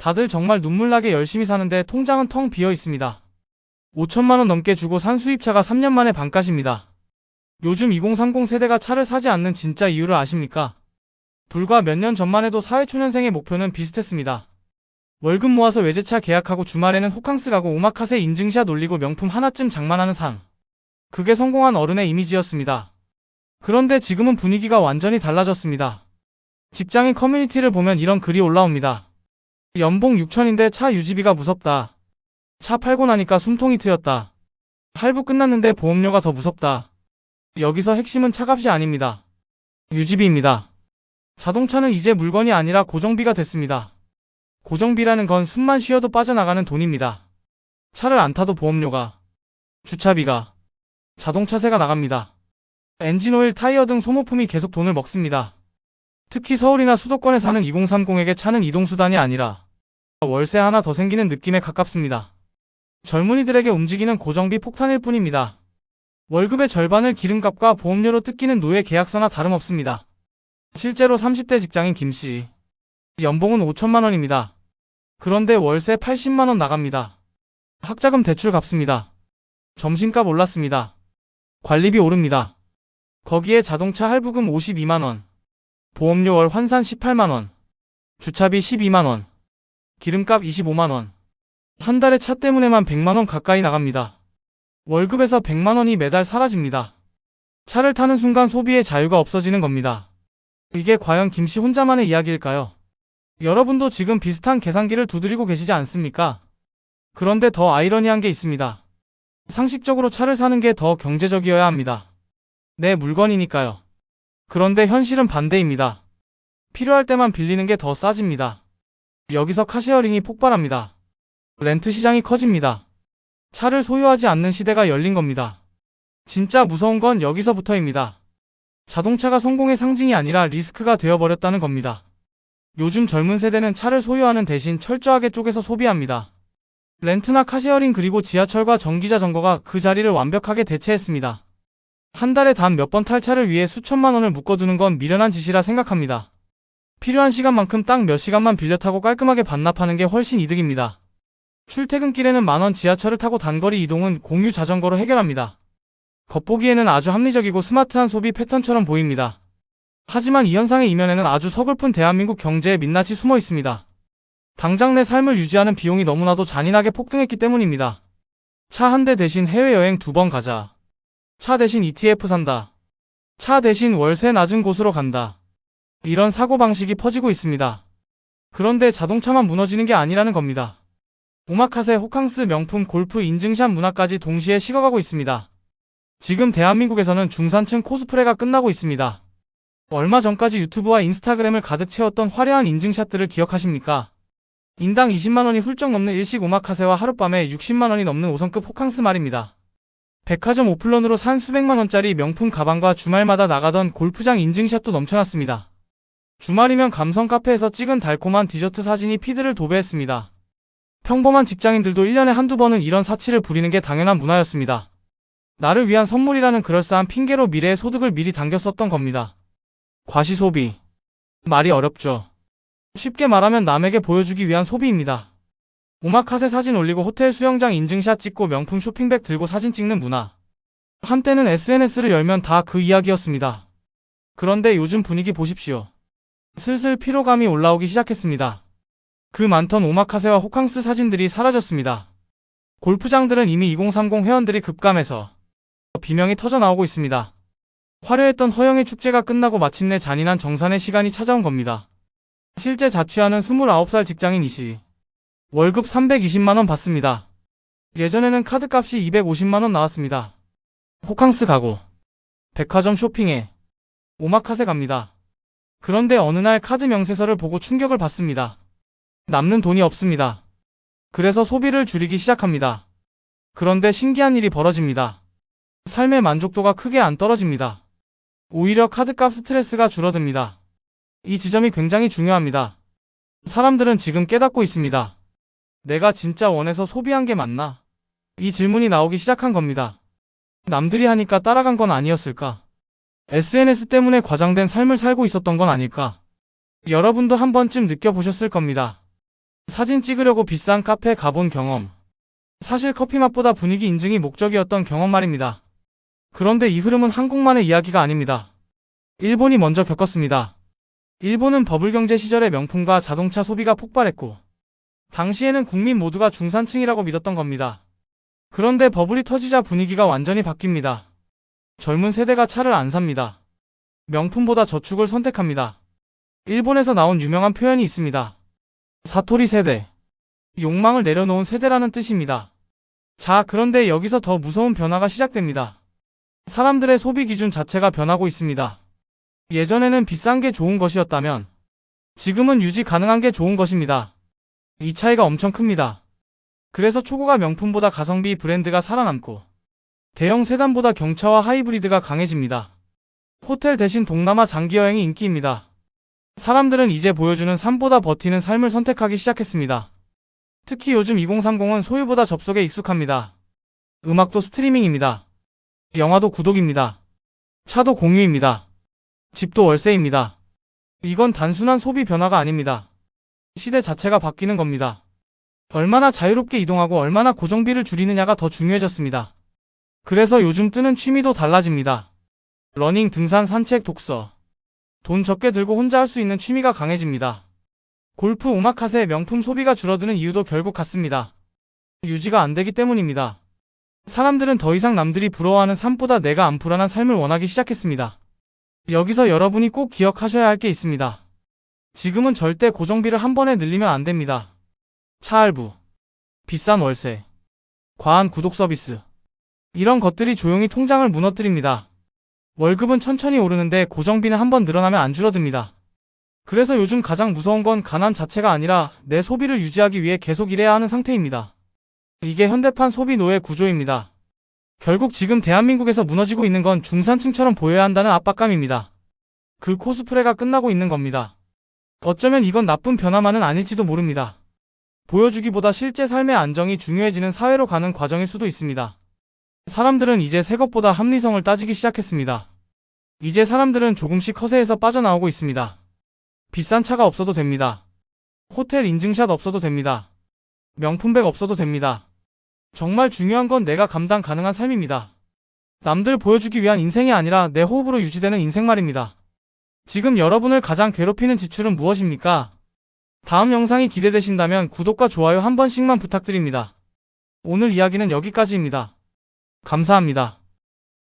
다들 정말 눈물나게 열심히 사는데 통장은 텅 비어 있습니다. 5천만원 넘게 주고 산 수입차가 3년 만에 반값입니다. 요즘 2030 세대가 차를 사지 않는 진짜 이유를 아십니까? 불과 몇 년 전만 해도 사회초년생의 목표는 비슷했습니다. 월급 모아서 외제차 계약하고 주말에는 호캉스 가고 오마카세 인증샷 올리고 명품 하나쯤 장만하는 삶. 그게 성공한 어른의 이미지였습니다. 그런데 지금은 분위기가 완전히 달라졌습니다. 직장인 커뮤니티를 보면 이런 글이 올라옵니다. 연봉 6천인데 차 유지비가 무섭다. 차 팔고 나니까 숨통이 트였다. 할부 끝났는데 보험료가 더 무섭다. 여기서 핵심은 차값이 아닙니다. 유지비입니다. 자동차는 이제 물건이 아니라 고정비가 됐습니다. 고정비라는 건 숨만 쉬어도 빠져나가는 돈입니다. 차를 안 타도 보험료가, 주차비가, 자동차세가 나갑니다. 엔진오일, 타이어 등 소모품이 계속 돈을 먹습니다. 특히 서울이나 수도권에 사는 2030에게 차는 이동수단이 아니라 월세 하나 더 생기는 느낌에 가깝습니다. 젊은이들에게 움직이는 고정비 폭탄일 뿐입니다. 월급의 절반을 기름값과 보험료로 뜯기는 노예 계약서나 다름없습니다. 실제로 30대 직장인 김씨, 연봉은 5천만원입니다. 그런데 월세 80만원 나갑니다. 학자금 대출 갚습니다. 점심값 올랐습니다. 관리비 오릅니다. 거기에 자동차 할부금 52만원, 보험료 월 환산 18만원, 주차비 12만원, 기름값 25만원. 한 달에 차 때문에만 100만원 가까이 나갑니다. 월급에서 100만원이 매달 사라집니다. 차를 타는 순간 소비의 자유가 없어지는 겁니다. 이게 과연 김씨 혼자만의 이야기일까요? 여러분도 지금 비슷한 계산기를 두드리고 계시지 않습니까? 그런데 더 아이러니한 게 있습니다. 상식적으로 차를 사는 게 더 경제적이어야 합니다. 내 물건이니까요. 그런데 현실은 반대입니다. 필요할 때만 빌리는 게 더 싸집니다. 여기서 카쉐어링이 폭발합니다. 렌트 시장이 커집니다. 차를 소유하지 않는 시대가 열린 겁니다. 진짜 무서운 건 여기서부터입니다. 자동차가 성공의 상징이 아니라 리스크가 되어버렸다는 겁니다. 요즘 젊은 세대는 차를 소유하는 대신 철저하게 쪼개서 소비합니다. 렌트나 카쉐어링 그리고 지하철과 전기자전거가 그 자리를 완벽하게 대체했습니다. 한 달에 단 몇 번 탈 차를 위해 수천만 원을 묶어두는 건 미련한 짓이라 생각합니다. 필요한 시간만큼 딱 몇 시간만 빌려 타고 깔끔하게 반납하는 게 훨씬 이득입니다. 출퇴근길에는 만원 지하철을 타고 단거리 이동은 공유 자전거로 해결합니다. 겉보기에는 아주 합리적이고 스마트한 소비 패턴처럼 보입니다. 하지만 이 현상의 이면에는 아주 서글픈 대한민국 경제의 민낯이 숨어 있습니다. 당장 내 삶을 유지하는 비용이 너무나도 잔인하게 폭등했기 때문입니다. 차 한 대 대신 해외여행 2번 가자. 차 대신 ETF 산다. 차 대신 월세 낮은 곳으로 간다. 이런 사고방식이 퍼지고 있습니다. 그런데 자동차만 무너지는 게 아니라는 겁니다. 오마카세, 호캉스, 명품, 골프, 인증샷 문화까지 동시에 식어가고 있습니다. 지금 대한민국에서는 중산층 코스프레가 끝나고 있습니다. 얼마 전까지 유튜브와 인스타그램을 가득 채웠던 화려한 인증샷들을 기억하십니까? 인당 20만원이 훌쩍 넘는 일식 오마카세와 하룻밤에 60만원이 넘는 5성급 호캉스 말입니다. 백화점 오플런으로 산 수백만원짜리 명품 가방과 주말마다 나가던 골프장 인증샷도 넘쳐났습니다. 주말이면 감성 카페에서 찍은 달콤한 디저트 사진이 피드를 도배했습니다. 평범한 직장인들도 1년에 한두 번은 이런 사치를 부리는 게 당연한 문화였습니다. 나를 위한 선물이라는 그럴싸한 핑계로 미래의 소득을 미리 당겼었던 겁니다. 과시소비. 말이 어렵죠. 쉽게 말하면 남에게 보여주기 위한 소비입니다. 오마카세 사진 올리고 호텔 수영장 인증샷 찍고 명품 쇼핑백 들고 사진 찍는 문화. 한때는 SNS를 열면 다 그 이야기였습니다. 그런데 요즘 분위기 보십시오. 슬슬 피로감이 올라오기 시작했습니다. 그 많던 오마카세와 호캉스 사진들이 사라졌습니다. 골프장들은 이미 2030 회원들이 급감해서 비명이 터져 나오고 있습니다. 화려했던 허영의 축제가 끝나고 마침내 잔인한 정산의 시간이 찾아온 겁니다. 실제 자취하는 29살 직장인 이씨. 월급 320만원 받습니다. 예전에는 카드값이 250만원 나왔습니다. 호캉스 가고, 백화점 쇼핑에, 오마카세 갑니다. 그런데 어느 날 카드 명세서를 보고 충격을 받습니다. 남는 돈이 없습니다. 그래서 소비를 줄이기 시작합니다. 그런데 신기한 일이 벌어집니다. 삶의 만족도가 크게 안 떨어집니다. 오히려 카드값 스트레스가 줄어듭니다. 이 지점이 굉장히 중요합니다. 사람들은 지금 깨닫고 있습니다. 내가 진짜 원해서 소비한 게 맞나? 이 질문이 나오기 시작한 겁니다. 남들이 하니까 따라간 건 아니었을까? SNS 때문에 과장된 삶을 살고 있었던 건 아닐까? 여러분도 한 번쯤 느껴보셨을 겁니다. 사진 찍으려고 비싼 카페 가본 경험. 사실 커피 맛보다 분위기 인증이 목적이었던 경험 말입니다. 그런데 이 흐름은 한국만의 이야기가 아닙니다. 일본이 먼저 겪었습니다. 일본은 버블 경제 시절에 명품과 자동차 소비가 폭발했고, 당시에는 국민 모두가 중산층이라고 믿었던 겁니다. 그런데 버블이 터지자 분위기가 완전히 바뀝니다. 젊은 세대가 차를 안 삽니다. 명품보다 저축을 선택합니다. 일본에서 나온 유명한 표현이 있습니다. 사토리 세대. 욕망을 내려놓은 세대라는 뜻입니다. 자, 그런데 여기서 더 무서운 변화가 시작됩니다. 사람들의 소비 기준 자체가 변하고 있습니다. 예전에는 비싼 게 좋은 것이었다면 지금은 유지 가능한 게 좋은 것입니다. 이 차이가 엄청 큽니다. 그래서 초고가 명품보다 가성비 브랜드가 살아남고 대형 세단보다 경차와 하이브리드가 강해집니다. 호텔 대신 동남아 장기여행이 인기입니다. 사람들은 이제 보여주는 삶보다 버티는 삶을 선택하기 시작했습니다. 특히 요즘 2030은 소유보다 접속에 익숙합니다. 음악도 스트리밍입니다. 영화도 구독입니다. 차도 공유입니다. 집도 월세입니다. 이건 단순한 소비 변화가 아닙니다. 시대 자체가 바뀌는 겁니다. 얼마나 자유롭게 이동하고 얼마나 고정비를 줄이느냐가 더 중요해졌습니다. 그래서 요즘 뜨는 취미도 달라집니다. 러닝, 등산, 산책, 독서. 돈 적게 들고 혼자 할 수 있는 취미가 강해집니다. 골프, 오마카세, 명품 소비가 줄어드는 이유도 결국 같습니다. 유지가 안 되기 때문입니다. 사람들은 더 이상 남들이 부러워하는 삶보다 내가 안 불안한 삶을 원하기 시작했습니다. 여기서 여러분이 꼭 기억하셔야 할 게 있습니다. 지금은 절대 고정비를 한 번에 늘리면 안 됩니다. 차 할부, 비싼 월세, 과한 구독 서비스. 이런 것들이 조용히 통장을 무너뜨립니다. 월급은 천천히 오르는데 고정비는 한 번 늘어나면 안 줄어듭니다. 그래서 요즘 가장 무서운 건 가난 자체가 아니라 내 소비를 유지하기 위해 계속 일해야 하는 상태입니다. 이게 현대판 소비 노예 구조입니다. 결국 지금 대한민국에서 무너지고 있는 건 중산층처럼 보여야 한다는 압박감입니다. 그 코스프레가 끝나고 있는 겁니다. 어쩌면 이건 나쁜 변화만은 아닐지도 모릅니다. 보여주기보다 실제 삶의 안정이 중요해지는 사회로 가는 과정일 수도 있습니다. 사람들은 이제 새 것보다 합리성을 따지기 시작했습니다. 이제 사람들은 조금씩 허세에서 빠져나오고 있습니다. 비싼 차가 없어도 됩니다. 호텔 인증샷 없어도 됩니다. 명품백 없어도 됩니다. 정말 중요한 건 내가 감당 가능한 삶입니다. 남들 보여주기 위한 인생이 아니라 내 호흡으로 유지되는 인생 말입니다. 지금 여러분을 가장 괴롭히는 지출은 무엇입니까? 다음 영상이 기대되신다면 구독과 좋아요 한 번씩만 부탁드립니다. 오늘 이야기는 여기까지입니다. 감사합니다.